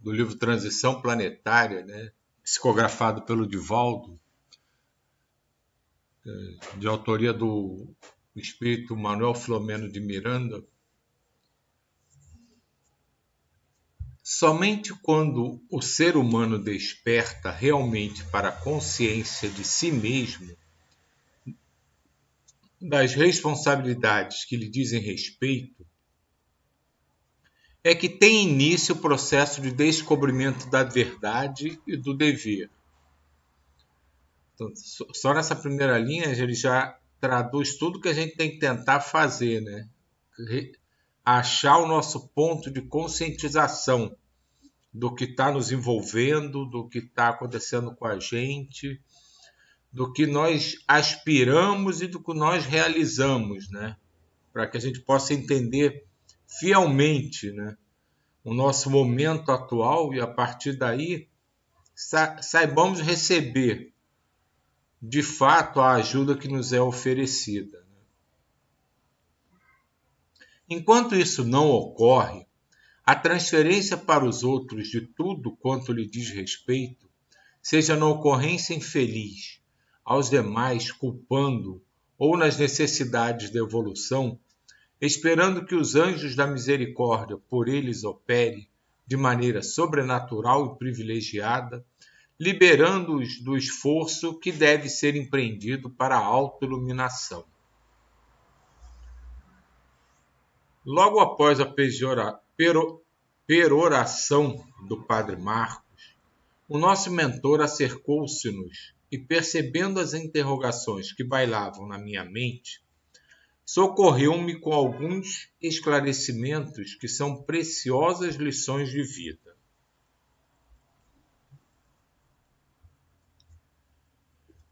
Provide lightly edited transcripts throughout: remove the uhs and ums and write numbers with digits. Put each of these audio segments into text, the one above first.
do livro Transição Planetária, né, psicografado pelo Divaldo, de autoria do espírito Manuel Filomeno de Miranda. Somente quando o ser humano desperta realmente para a consciência de si mesmo, das responsabilidades que lhe dizem respeito, é que tem início o processo de descobrimento da verdade e do dever. Então, só nessa primeira linha ele já traduz tudo que a gente tem que tentar fazer, né? Achar o nosso ponto de conscientização do que está nos envolvendo, do que está acontecendo com a gente, do que nós aspiramos e do que nós realizamos, né? Para que a gente possa entender fielmente, né, o nosso momento atual e, a partir daí, saibamos receber, de fato, a ajuda que nos é oferecida. Enquanto isso não ocorre, a transferência para os outros de tudo quanto lhe diz respeito, seja na ocorrência infeliz, aos demais culpando ou nas necessidades da evolução, esperando que os anjos da misericórdia por eles opere de maneira sobrenatural e privilegiada, liberando-os do esforço que deve ser empreendido para a autoiluminação. Logo após a peroração do Padre Marcos, o nosso mentor acercou-se-nos e, percebendo as interrogações que bailavam na minha mente, socorreu-me com alguns esclarecimentos que são preciosas lições de vida.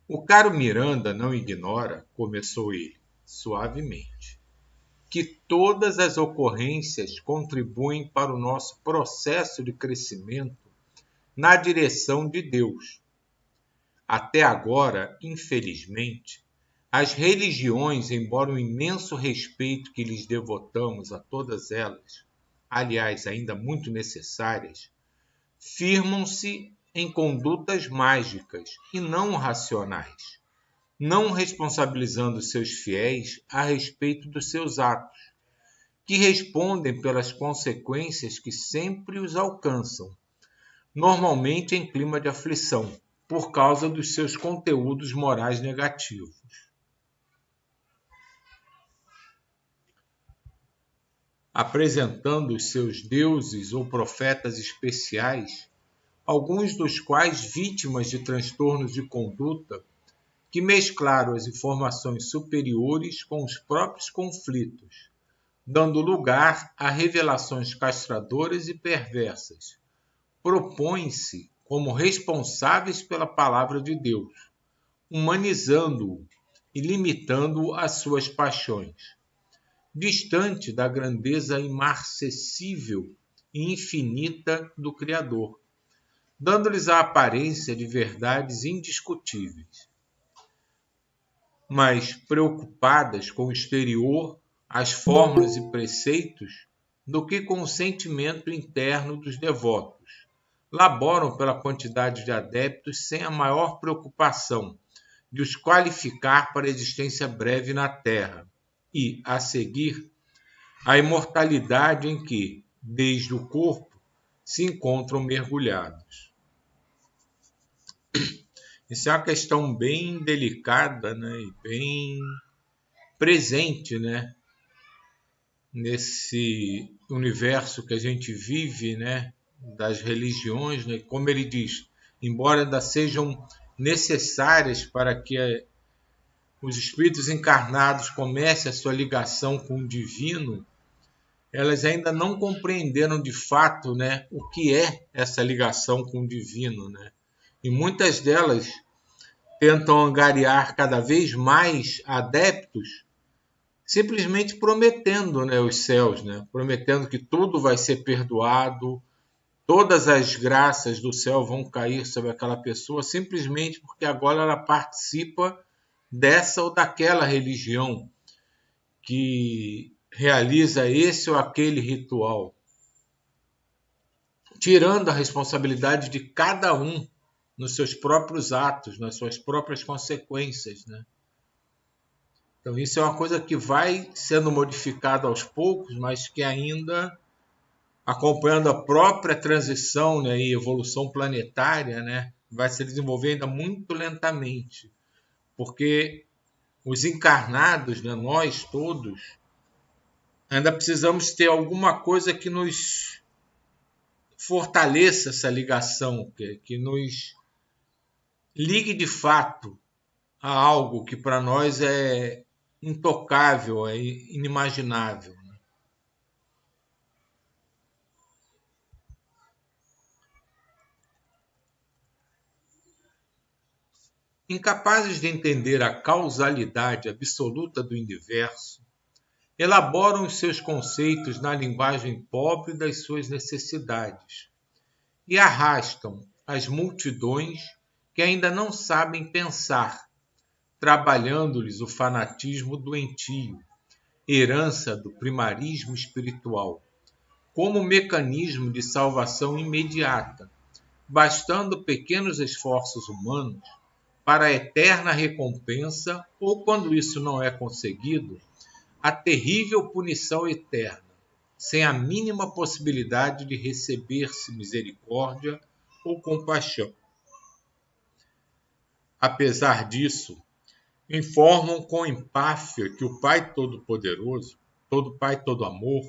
O caro Miranda não ignora, começou ele, suavemente, que todas as ocorrências contribuem para o nosso processo de crescimento na direção de Deus. Até agora, infelizmente, as religiões, embora o imenso respeito que lhes devotamos a todas elas, aliás, ainda muito necessárias, firmam-se em condutas mágicas e não racionais, não responsabilizando seus fiéis a respeito dos seus atos, que respondem pelas consequências que sempre os alcançam, normalmente em clima de aflição, por causa dos seus conteúdos morais negativos. Apresentando os seus deuses ou profetas especiais, alguns dos quais vítimas de transtornos de conduta que mesclaram as informações superiores com os próprios conflitos, dando lugar a revelações castradoras e perversas, propõem-se como responsáveis pela palavra de Deus, humanizando-o e limitando-o às suas paixões, distante da grandeza imarcessível e infinita do Criador, dando-lhes a aparência de verdades indiscutíveis, mas preocupadas com o exterior, as fórmulas e preceitos, do que com o sentimento interno dos devotos. Laboram pela quantidade de adeptos sem a maior preocupação de os qualificar para a existência breve na Terra e, a seguir, a imortalidade em que, desde o corpo, se encontram mergulhados. Isso é uma questão bem delicada, né, e bem presente, né, nesse universo que a gente vive, né, das religiões, né, como ele diz, embora ainda sejam necessárias para que os espíritos encarnados comecem a sua ligação com o divino, elas ainda não compreenderam de fato, né, o que é essa ligação com o divino, né? E muitas delas tentam angariar cada vez mais adeptos, simplesmente prometendo, né, os céus, né? Prometendo que tudo vai ser perdoado, todas as graças do céu vão cair sobre aquela pessoa, simplesmente porque agora ela participa dessa ou daquela religião que realiza esse ou aquele ritual. tirando a responsabilidade de cada um nos seus próprios atos, nas suas próprias consequências, né? Então isso é uma coisa que vai sendo modificada aos poucos, mas que ainda, acompanhando a própria transição, né, e evolução planetária, né, vai se desenvolver ainda muito lentamente, porque os encarnados, né, nós todos, ainda precisamos ter alguma coisa que nos fortaleça essa ligação, que nos ligue de fato a algo que para nós é intocável, é inimaginável. Incapazes de entender a causalidade absoluta do universo, elaboram os seus conceitos na linguagem pobre das suas necessidades e arrastam as multidões que ainda não sabem pensar, trabalhando-lhes o fanatismo doentio, herança do primarismo espiritual, como mecanismo de salvação imediata, bastando pequenos esforços humanos para a eterna recompensa, ou, quando isso não é conseguido, a terrível punição eterna, sem a mínima possibilidade de receber-se misericórdia ou compaixão. Apesar disso, informam com empáfia que o Pai Todo-Poderoso, todo Pai, todo amor,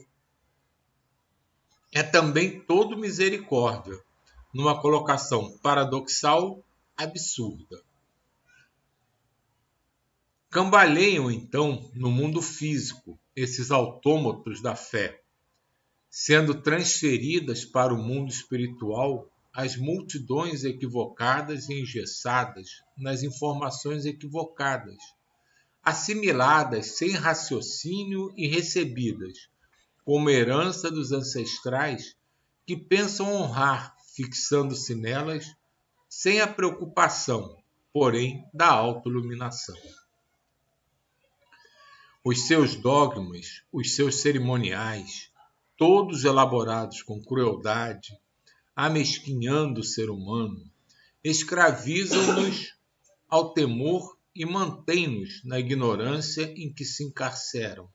é também todo misericórdia, numa colocação paradoxal absurda. Cambaleiam, então, no mundo físico, esses autômatos da fé, sendo transferidas para o mundo espiritual as multidões equivocadas e engessadas nas informações equivocadas, assimiladas sem raciocínio e recebidas como herança dos ancestrais que pensam honrar, fixando-se nelas sem a preocupação, porém, da autoiluminação. Os seus dogmas, os seus cerimoniais, todos elaborados com crueldade, amesquinhando o ser humano, escravizam-nos ao temor e mantêm-nos na ignorância em que se encarceram,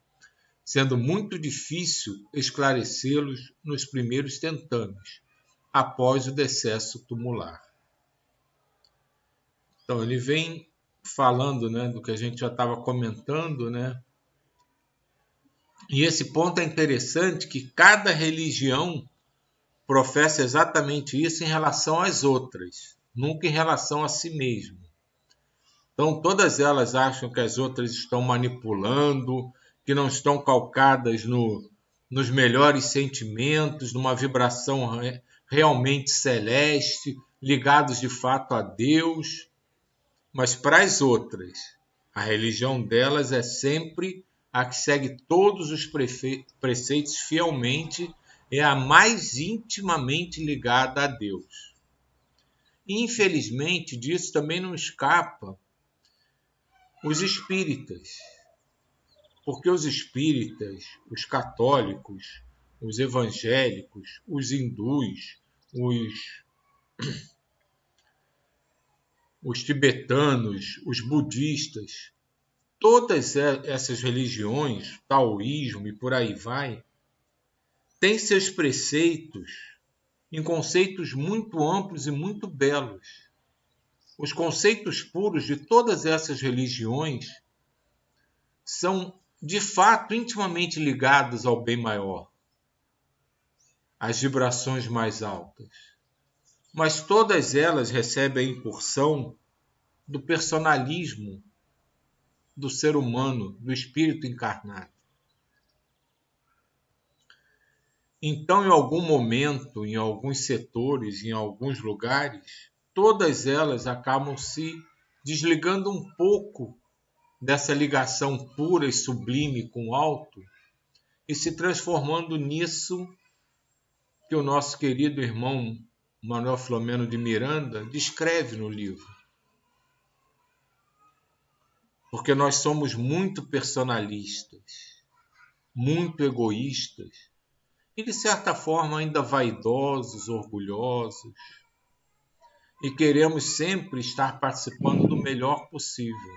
sendo muito difícil esclarecê-los nos primeiros tentames, após o decesso tumular. Então ele vem falando, né, do que a gente já estava comentando, né? E esse ponto é interessante, que cada religião professa exatamente isso em relação às outras, nunca em relação a si mesmo. Então todas elas acham que as outras estão manipulando, que não estão calcadas nos melhores sentimentos, numa vibração realmente celeste, ligados de fato a Deus. Mas para as outras, a religião delas é sempre a que segue todos os preceitos fielmente, é a mais intimamente ligada a Deus. E, infelizmente, disso também não escapa os espíritas, porque os espíritas, os católicos, os evangélicos, os hindus, os tibetanos, os budistas, todas essas religiões, taoísmo e por aí vai, têm seus preceitos em conceitos muito amplos e muito belos. Os conceitos puros de todas essas religiões são, de fato, intimamente ligados ao bem maior, às vibrações mais altas. Mas todas elas recebem a incursão do personalismo do ser humano, do espírito encarnado. Então, em algum momento, em alguns setores, em alguns lugares, todas elas acabam se desligando um pouco dessa ligação pura e sublime com o alto e se transformando nisso que o nosso querido irmão Manuel Filomeno de Miranda descreve no livro. Porque nós somos muito personalistas, muito egoístas, e, de certa forma, ainda vaidosos, orgulhosos, e queremos sempre estar participando do melhor possível.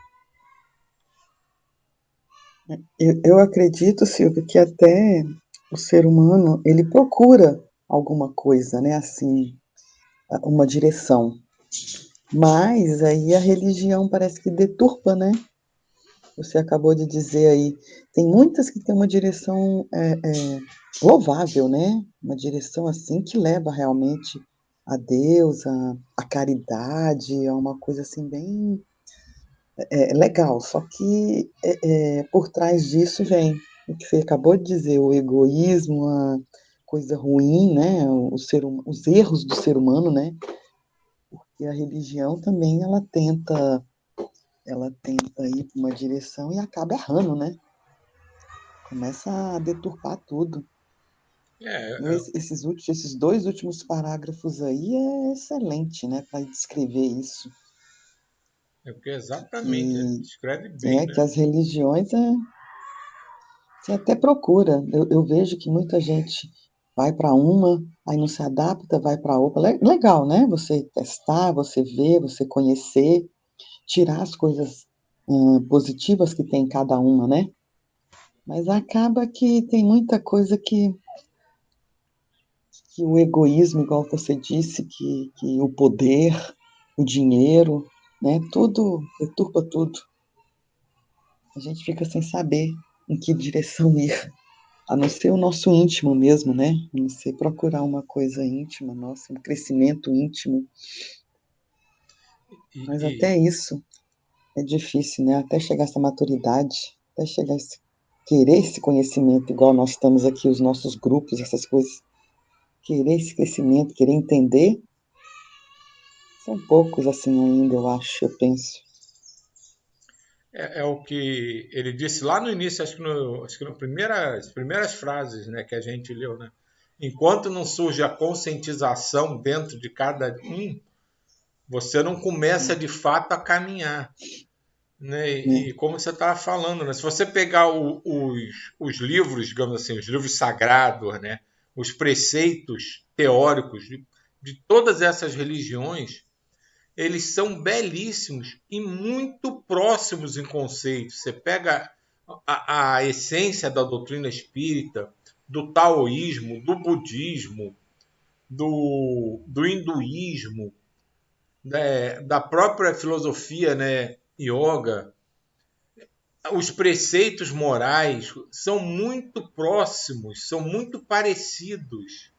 Eu acredito, Silvio, que até o ser humano, ele procura alguma coisa, né, assim, uma direção. Mas aí a religião parece que deturpa, né? Você acabou de dizer aí, tem muitas que têm uma direção louvável, né? Uma direção assim que leva realmente a Deus, a caridade, a uma coisa assim bem legal. Só que por trás disso vem o que você acabou de dizer, o egoísmo, a coisa ruim, né? Os erros do ser humano, né? Porque a religião também ela tenta ir para uma direção e acaba errando, né? Começa a deturpar tudo. Então, É, esses dois últimos parágrafos aí é excelente, né, para descrever isso. porque exatamente, ele Que, descreve bem, que né? as religiões, você até procura. Eu vejo que muita gente vai para uma, aí não se adapta, vai para outra. Legal, né? Você testar, você ver, você conhecer, tirar as coisas positivas que tem em cada uma, né? Mas acaba que tem muita coisa que o egoísmo, igual você disse, que o poder, o dinheiro, né, tudo deturpa tudo. A gente fica sem saber em que direção ir, a não ser o nosso íntimo mesmo, né? A não ser procurar uma coisa íntima, nossa, um crescimento íntimo. Mas E até isso é difícil, né? Até chegar a essa maturidade, até chegar a querer esse conhecimento, igual nós estamos aqui, os nossos grupos, essas coisas, querer esse crescimento, querer entender, são poucos assim ainda, eu acho, eu penso. é o que ele disse lá no início, acho que nas primeiras frases, né, que a gente leu, né? Enquanto não surge a conscientização dentro de cada um, você não começa de fato a caminhar. Né? Né? E como você estava falando, né? Se você pegar os livros, digamos assim, os livros sagrados, né? Os preceitos teóricos de todas essas religiões, eles são belíssimos e muito próximos em conceitos. Você pega a essência da doutrina espírita, do taoísmo, do budismo, do hinduísmo, né, da própria filosofia, né, yoga, os preceitos morais são muito próximos, são muito parecidos,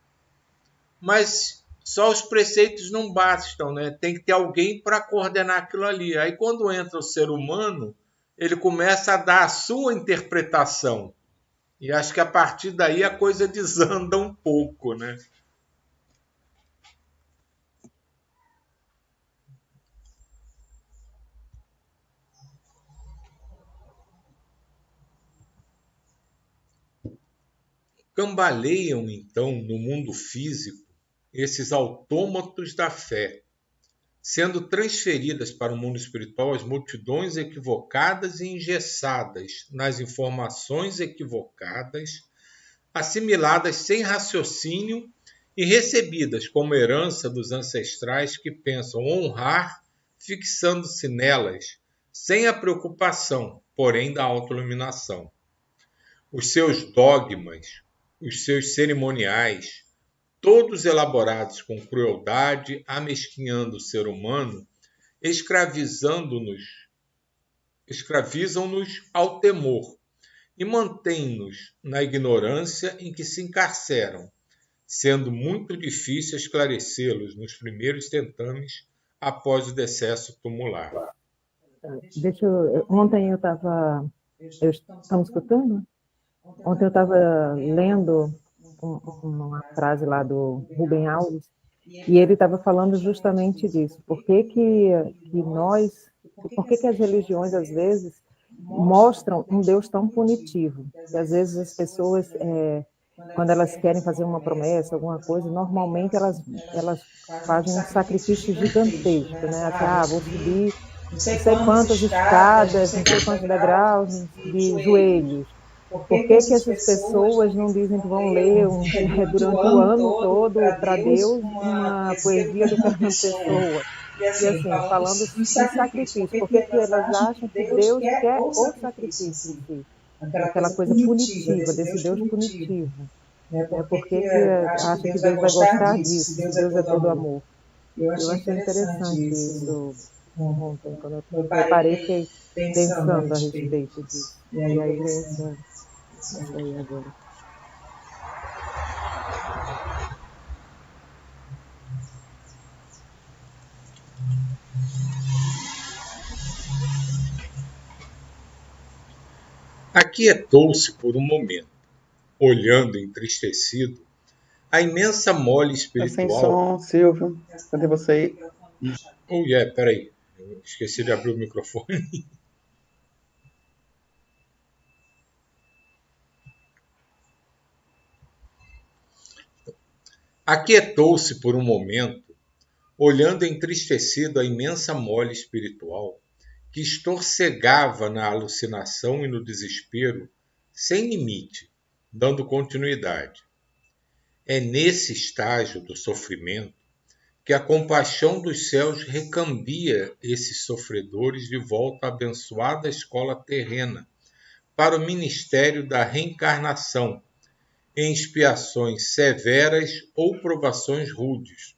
mas só os preceitos não bastam, né? Tem que ter alguém para coordenar aquilo ali. Aí quando entra o ser humano, ele começa a dar a sua interpretação. E acho que a partir daí a coisa desanda um pouco, né? Cambaleiam então no mundo físico esses autômatos da fé, sendo transferidas para o mundo espiritual as multidões equivocadas e engessadas nas informações equivocadas, assimiladas sem raciocínio e recebidas como herança dos ancestrais que pensam honrar, fixando-se nelas, sem a preocupação, porém, da autoiluminação. Os seus dogmas, os seus cerimoniais, todos elaborados com crueldade, amesquinhando o ser humano, escravizam-nos ao temor e mantêm-nos na ignorância em que se encarceram, sendo muito difícil esclarecê-los nos primeiros tentames após o decesso tumular. Ontem eu estava. Estamos escutando? Ontem eu estava lendo uma frase lá do Rubem Alves, e ele estava falando justamente disso. Por que as religiões, às vezes, mostram um Deus tão punitivo? Que, às vezes, as pessoas, quando elas querem fazer uma promessa, alguma coisa, normalmente elas fazem um sacrifício gigantesco, né? Assim, vou subir não sei quantas escadas, não sei quantos degraus de joelhos. Por que que essas pessoas não dizem que vão ler durante o ano todo para Deus uma poesia do Fernando Pessoa? E assim, falando dos sacrifícios, por que que elas acham que Deus quer o sacrifício em si? Aquela coisa punitiva, desse Deus punitivo. Por que que acha que Deus vai gostar disso, se Deus é todo amor? Eu achei interessante isso ontem, quando eu preparei, fiquei pensando a respeito disso. E aí veio essa aí agora. Aquietou-se por um momento, olhando entristecido a imensa mole Tá sem espiritual. som, Silvio. Cadê você aí? Peraí, eu esqueci de abrir o microfone. Aquietou-se por um momento, olhando entristecido a imensa mole espiritual que estorcegava na alucinação e no desespero sem limite, dando continuidade. É nesse estágio do sofrimento que a compaixão dos céus recambia esses sofredores de volta à abençoada escola terrena, para o ministério da reencarnação, em expiações severas ou provações rudes,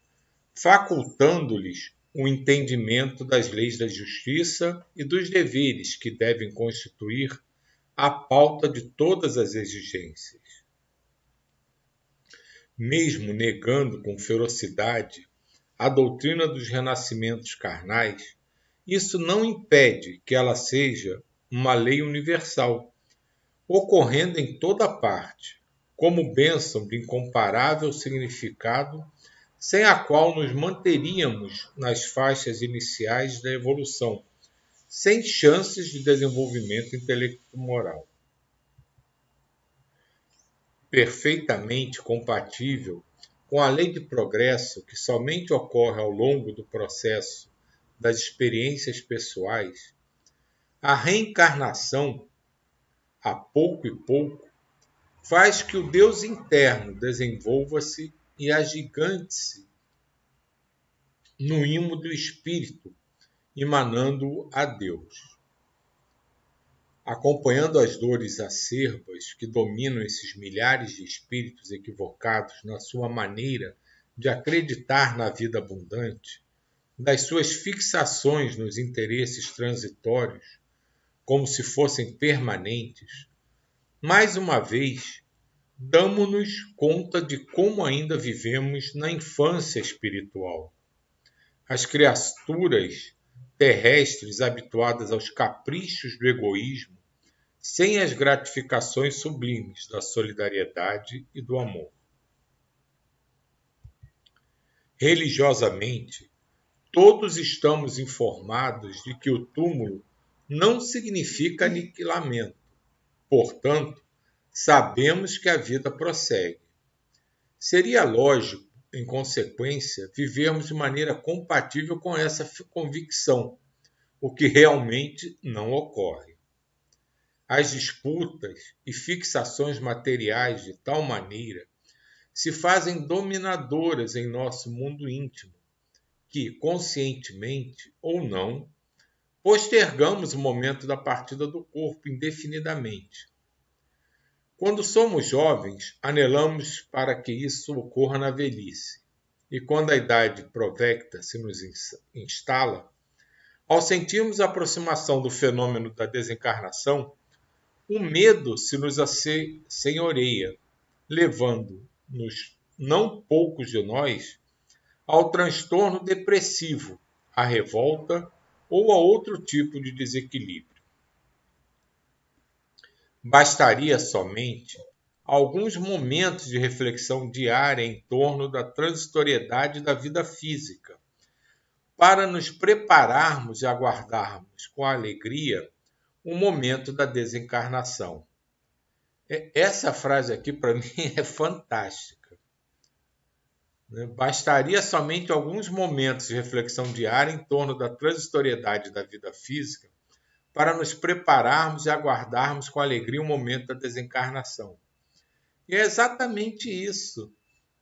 facultando-lhes o entendimento das leis da justiça e dos deveres que devem constituir a pauta de todas as exigências. Mesmo negando com ferocidade a doutrina dos renascimentos carnais, isso não impede que ela seja uma lei universal, ocorrendo em toda parte, como bênção de incomparável significado, sem a qual nos manteríamos nas faixas iniciais da evolução, sem chances de desenvolvimento intelecto-moral. Perfeitamente compatível com a lei de progresso que somente ocorre ao longo do processo das experiências pessoais, a reencarnação, a pouco e pouco, faz que o Deus interno desenvolva-se e agigante-se no imo do espírito, emanando a Deus. Acompanhando as dores acerbas que dominam esses milhares de espíritos equivocados na sua maneira de acreditar na vida abundante, das suas fixações nos interesses transitórios, como se fossem permanentes, mais uma vez, damos-nos conta de como ainda vivemos na infância espiritual. As criaturas terrestres habituadas aos caprichos do egoísmo, sem as gratificações sublimes da solidariedade e do amor. Religiosamente, todos estamos informados de que o túmulo não significa aniquilamento. Portanto, sabemos que a vida prossegue. Seria lógico, em consequência, vivermos de maneira compatível com essa convicção, o que realmente não ocorre. As disputas e fixações materiais de tal maneira se fazem dominadoras em nosso mundo íntimo, que, conscientemente ou não, postergamos o momento da partida do corpo indefinidamente. Quando somos jovens, anelamos para que isso ocorra na velhice, e quando a idade provecta se nos instala, ao sentirmos a aproximação do fenômeno da desencarnação, o medo se nos assenhoreia, levando-nos, não poucos de nós, ao transtorno depressivo, à revolta ou a outro tipo de desequilíbrio. Bastaria somente alguns momentos de reflexão diária em torno da transitoriedade da vida física, para nos prepararmos e aguardarmos com alegria o momento da desencarnação. Essa frase aqui, para mim, é fantástica. Bastaria somente alguns momentos de reflexão diária em torno da transitoriedade da vida física para nos prepararmos e aguardarmos com alegria o momento da desencarnação. E é exatamente isso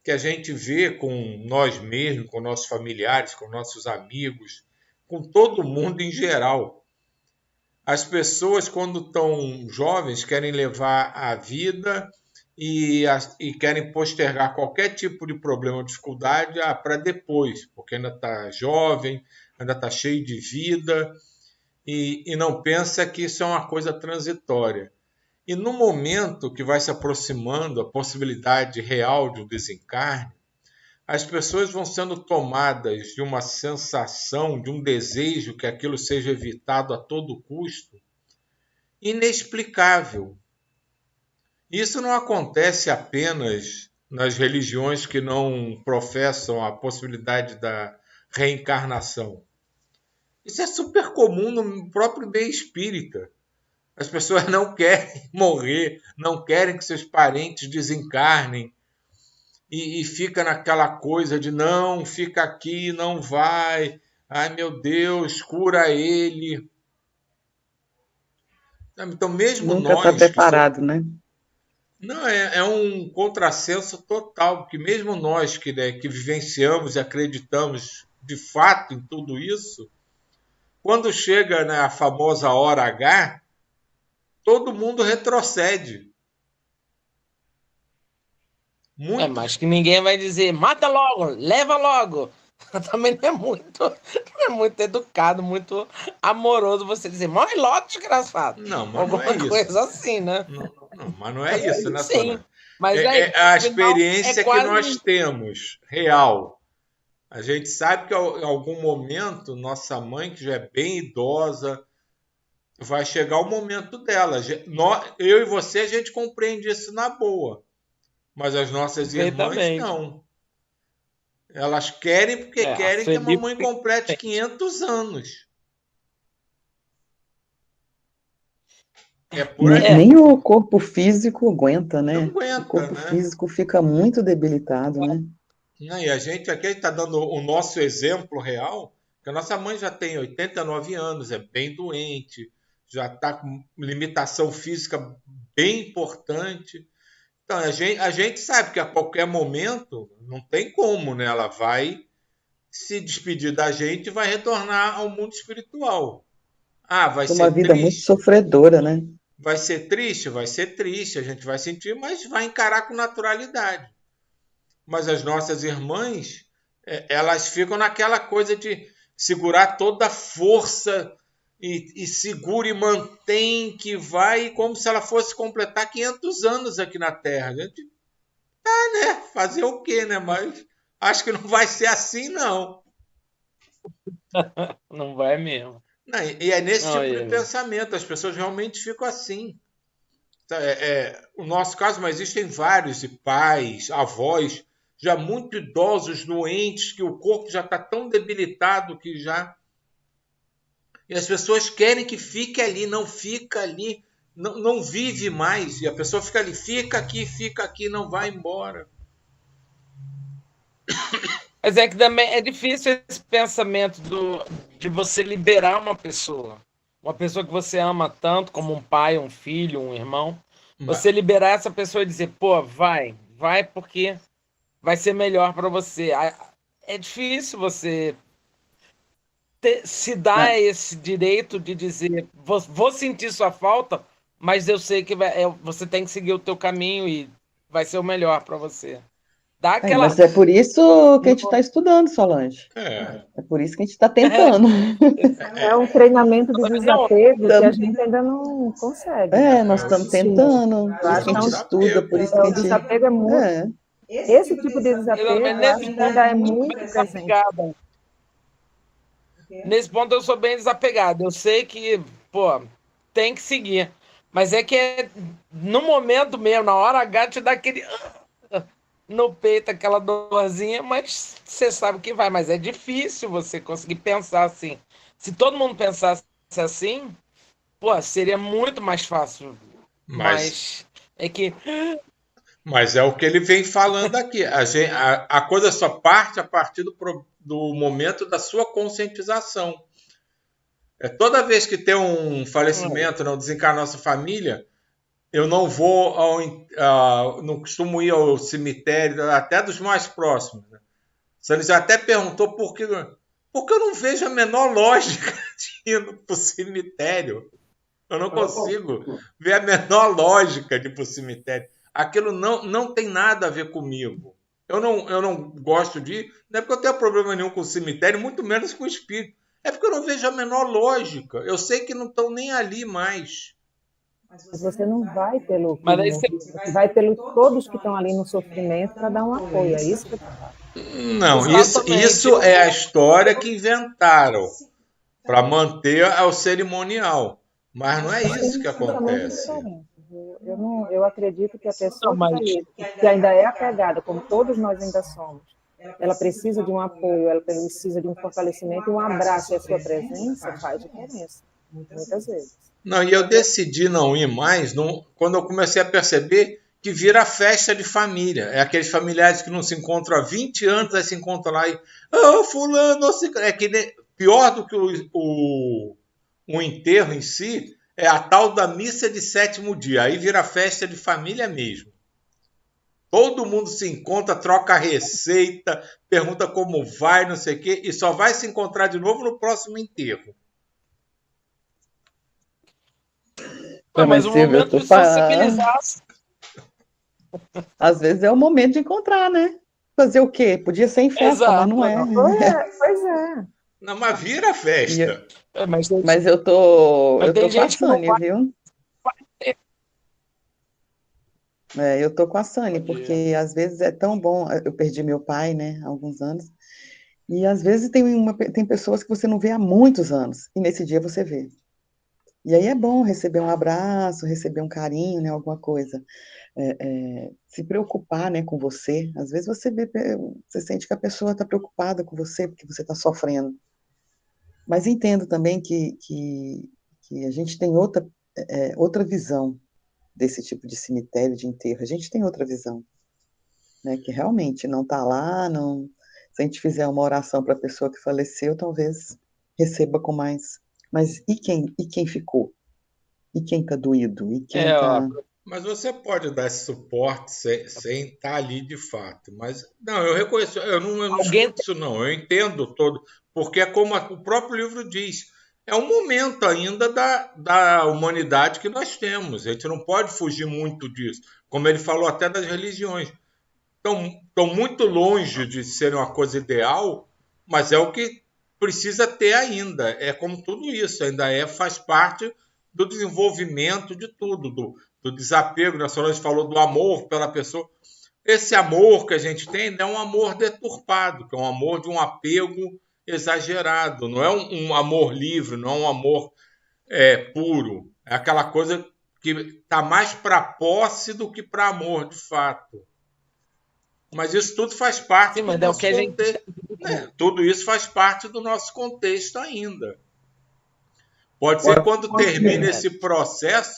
que a gente vê com nós mesmos, com nossos familiares, com nossos amigos, com todo mundo em geral. As pessoas, quando estão jovens, querem levar a vida e querem postergar qualquer tipo de problema ou dificuldade para depois, porque ainda está jovem, ainda está cheio de vida e não pensa que isso é uma coisa transitória. E no momento que vai se aproximando a possibilidade real de um desencarne, as pessoas vão sendo tomadas de uma sensação, de um desejo que aquilo seja evitado a todo custo, inexplicável. Isso não acontece apenas nas religiões que não professam a possibilidade da reencarnação. Isso é super comum no próprio meio espírita. As pessoas não querem morrer, não querem que seus parentes desencarnem e fica naquela coisa de não, fica aqui, não vai, ai meu Deus, cura ele. Então mesmo Nunca está nós que somos... preparado, né? Não, é um contrassenso total, porque mesmo nós que vivenciamos e acreditamos de fato em tudo isso, quando chega a famosa hora H, todo mundo retrocede. Muito. Mas que ninguém vai dizer, mata logo, leva logo. Também não é muito educado, muito amoroso você dizer, morre logo, desgraçado. Não, mas não é isso. Coisa assim, né? Não, mas não é isso, né, Sim, Sônia? mas é a experiência quase... que nós temos, real. A gente sabe que em algum momento, nossa mãe, que já é bem idosa, vai chegar o momento dela. Eu e você, a gente compreende isso na boa. Mas as nossas irmãs não. Elas querem porque querem que a mamãe complete 500 anos. Nem o corpo físico aguenta, né? Não aguenta, o corpo físico fica muito debilitado, né? E a gente aqui está dando o nosso exemplo real, que a nossa mãe já tem 89 anos, é bem doente, já está com limitação física bem importante. Então, a gente sabe que a qualquer momento, não tem como, né? Ela vai se despedir da gente e vai retornar ao mundo espiritual. Vai ser uma vida muito sofredora, né? Vai ser triste, a gente vai sentir, mas vai encarar com naturalidade. Mas as nossas irmãs, elas ficam naquela coisa de segurar toda a força e segura e mantém que vai, como se ela fosse completar 500 anos aqui na Terra. A gente né? Fazer o quê, né? Mas acho que não vai ser assim, não. Não vai mesmo. Não, e é nesse tipo de pensamento. As pessoas realmente ficam assim. O nosso caso, mas existem vários, e pais, avós, já muito idosos, doentes, que o corpo já está tão debilitado que já... E as pessoas querem que fique ali, não fica ali, não vive mais. E a pessoa fica ali, fica aqui, não vai embora. Mas é que também é difícil esse pensamento de você liberar uma pessoa que você ama tanto, como um pai, um filho, um irmão. Você liberar essa pessoa e dizer, pô, vai porque vai ser melhor para você. É difícil você se dar esse direito de dizer, vou sentir sua falta, mas eu sei que você tem que seguir o teu caminho e vai ser o melhor para você. Mas é por isso que a gente está estudando, Solange. É por isso que a gente está tentando. É um treinamento de desapego que a gente ainda não consegue. Nós estamos tentando. Por isso que a gente estuda, por isso que a gente... O desapego é muito... Esse tipo de desapego ainda é muito presente. Nesse ponto eu sou bem desapegado. Eu sei que, tem que seguir. Mas é que no momento mesmo, na hora H, te dá aquele... no peito, aquela dorzinha, mas você sabe que vai. Mas é difícil você conseguir pensar assim. Se todo mundo pensasse assim, seria muito mais fácil. Mas é que... Mas é o que ele vem falando aqui. A coisa só parte a partir do momento da sua conscientização. Toda vez que tem um falecimento, não desencarna nossa família, eu não vou não costumo ir ao cemitério, até dos mais próximos. Né? Você já até perguntou porque eu não vejo a menor lógica de ir para o cemitério. Eu não consigo ver a menor lógica de ir para o cemitério. Aquilo não tem nada a ver comigo. Eu não gosto de ir, não é porque eu tenho problema nenhum com o cemitério, muito menos com o espírito. É porque eu não vejo a menor lógica. Eu sei que não estão nem ali mais. Mas você não vai pelo Mas aí você vai pelo todos que estão ali no sofrimento para dar um apoio. É isso que eu falo. Não, isso é a história que inventaram para manter o cerimonial. Mas não é isso que acontece. Eu acredito que a pessoa que ainda é apegada, como todos nós ainda somos, ela precisa de um apoio, ela precisa de um fortalecimento, um abraço, e a sua presença faz diferença, muitas vezes. Não, e eu decidi não ir mais quando eu comecei a perceber que vira festa de família. É aqueles familiares que não se encontram há 20 anos, aí se encontram lá e... fulano... É que pior do que o enterro em si, é a tal da missa de sétimo dia. Aí vira festa de família mesmo. Todo mundo se encontra, troca receita, pergunta como vai, não sei o quê, e só vai se encontrar de novo no próximo enterro. Mas o momento de sensibilizar. Às vezes é o momento de encontrar, né? Fazer o quê? Podia ser em festa, mas não é. Pois é. Não, mas vira festa. Mas eu tô com a Sânia, viu? Eu tô com a Sânia, porque às vezes é tão bom. Eu perdi meu pai, né, há alguns anos. E às vezes tem pessoas que você não vê há muitos anos. E nesse dia você vê. E aí é bom receber um abraço, receber um carinho, né, alguma coisa. Se preocupar, né, com você. Às vezes você sente que a pessoa está preocupada com você porque você está sofrendo. Mas entendo também que a gente tem outra visão desse tipo de cemitério, de enterro. A gente tem outra visão, né, que realmente não está lá, não... Se a gente fizer uma oração para a pessoa que faleceu, talvez receba com mais... Mas e quem ficou? E quem está doído? E quem está... Mas você pode dar esse suporte sem estar ali de fato. Mas, não, eu reconheço, eu não escuto isso não, eu entendo todo, porque é como o próprio livro diz, é um momento ainda da humanidade que nós temos, a gente não pode fugir muito disso, como ele falou até das religiões. Estão muito longe de serem uma coisa ideal, mas é o que precisa ter ainda, é como tudo isso, ainda faz parte do desenvolvimento de tudo, do desapego, né? A Solange falou do amor pela pessoa. Esse amor que a gente tem é um amor deturpado, que é um amor de um apego exagerado. Não é um amor livre, não é um amor puro. É aquela coisa que está mais para posse do que para amor, de fato. Mas isso tudo faz parte do nosso contexto. Tudo isso faz parte do nosso contexto ainda. Pode ser que quando termine esse processo,